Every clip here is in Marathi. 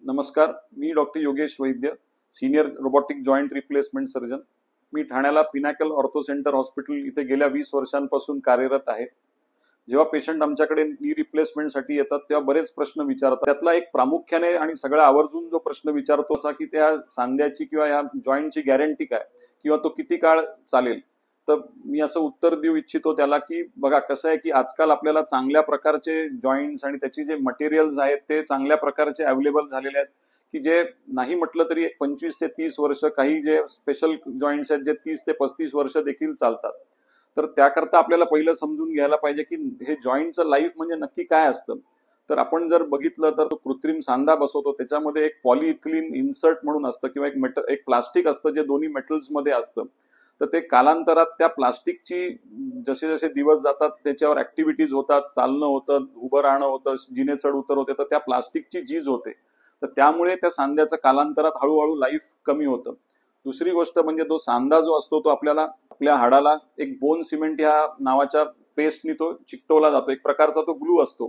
नमस्कार, मी doctor Yogesh Vaidya, senior robotic joint replacement surgeon. मी ठाण्याला पिनॅकल ऑर्थो सेंटर हॉस्पिटल इथे गेल्या 20 वर्षांपासून कार्यरत आहे. जेव्हा पेशंट आमच्याकडे नी रिप्लेसमेंटसाठी येतात तेव्हा बरेच प्रश्न विचारतात. त्यातला एक प्रामुख्याने आणि सगळा आवर्जून जो प्रश्न विचारतो असा की त्या सांध्याची किंवा या जॉईंटची गॅरंटी काय किंवा तो किती काळ चालेल. तर मी असं उत्तर देऊ इच्छितो त्याला की बघा कसं आहे की आजकाल आपल्याला चांगल्या प्रकारचे जॉईंट्स आणि त्याची जे मटेरियल्स आहेत ते चांगल्या प्रकारचे अवेलेबल झालेले आहेत की जे नाही म्हटलं तरी 25 ते 30 वर्ष, काही जे स्पेशल जॉईंट्स आहेत जे 30 ते 35 वर्ष देखील चालतात. तर त्याकरता आपल्याला पहिलं समजून घ्यायला पाहिजे की हे जॉईंटचं लाईफ म्हणजे नक्की काय असतं. तर आपण जर बघितलं तर तो कृत्रिम सांधा बसवतो त्याच्यामध्ये एक पॉलिइथिलीन इन्सर्ट म्हणून असतं किंवा एक प्लास्टिक असतं जे दोन्ही मेटल्स मध्ये असतं. तर ते कालांतरात त्या प्लास्टिकची जसे जसे दिवस जातात त्याच्यावर ऍक्टिव्हिटीज होतात, चालणं होतं, उभं राहणं होतं, जिने चढ उतर होते, तर त्या प्लास्टिकची झीज होते. तर त्यामुळे त्या सांध्याचं कालांतरात हळूहळू लाईफ कमी होतं. दुसरी गोष्ट म्हणजे तो सांधा जो असतो तो आपल्या हाडाला एक बोन सिमेंट ह्या नावाच्या पेस्टनी तो चिकटवला जातो. एक प्रकारचा तो ग्लू असतो.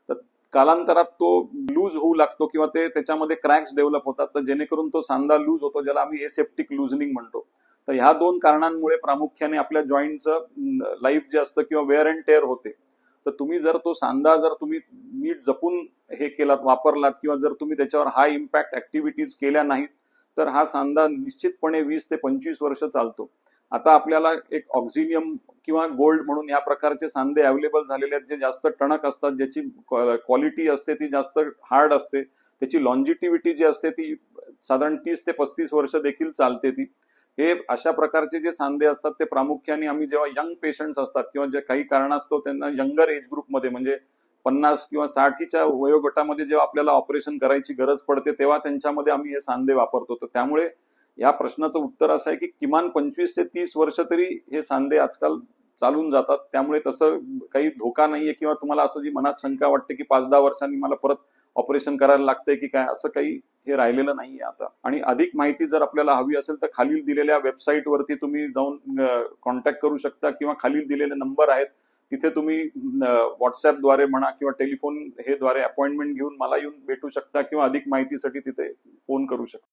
तर कालांतरात तो लूज होऊ लागतो किंवा त्याच्यामध्ये क्रॅक्स डेव्हलप होतात, तर जेणेकरून तो सांधा लूज होतो, ज्याला आम्ही एसेप्टिक लुजनिंग म्हणतो. तर ह्या दोन कारणांमुळे प्रामुख्याने आपल्या जॉईंटचं लाईफ जे असतं किंवा वेअर अँड टेअर होते. तर तुम्ही जर तो सांधा जर तुम्ही नीट जपून हे केलात, वापरलात किंवा जर तुम्ही त्याच्यावर हाय इम्पॅक्ट ऍक्टिव्हिटीज केल्या नाहीत तर हा सांधा निश्चितपणे 20 ते 25 वर्ष चालतो. आता आपल्याला एक ऑक्झिनियम किंवा गोल्ड म्हणून या प्रकारचे सांधे अवेलेबल झालेले आहेत जे जास्त टणक असतात, ज्याची क्वालिटी असते ती जास्त हार्ड असते, त्याची लॉन्जिटिव्हिटी जी असते ती साधारण 30 ते 35 वर्ष देखील चालते. ती हे अशा प्रकारचे जे सांधे असतात ते प्रामुख्याने आम्ही जेव्हा यंग पेशंट्स असतात किंवा जे काही कारणास्तव त्यांना यंगर एज ग्रुपमध्ये म्हणजे 50 किंवा 60च्या वयोगटामध्ये जेव्हा आपल्याला ऑपरेशन करायची गरज पडते तेव्हा त्यांच्यामध्ये आम्ही हे सांधे वापरतो. तर त्यामुळे या प्रश्नाचं उत्तर असं आहे की किमान 25 ते 30 वर्ष तरी हे सांधे आजकाल चालून जातात. त्यामुळे तसं काही धोका नाहीये किंवा तुम्हाला असं जी मनात शंका वाटते की 5-10 वर्षांनी मला परत ऑपरेशन करायला लागतंय की काय, असं काही हे राहिलेलं नाहीये आता. आणि अधिक माहिती जर आपल्याला हवी असेल तर खालील दिलेल्या वेबसाईट वरती तुम्ही जाऊन कॉन्टॅक्ट करू शकता किंवा खालील दिलेले नंबर आहेत तिथे तुम्ही व्हॉट्सअपद्वारे म्हणा किंवा टेलिफोन हे द्वारे अपॉइंटमेंट घेऊन मला येऊन भेटू शकता किंवा अधिक माहितीसाठी तिथे फोन करू शकता.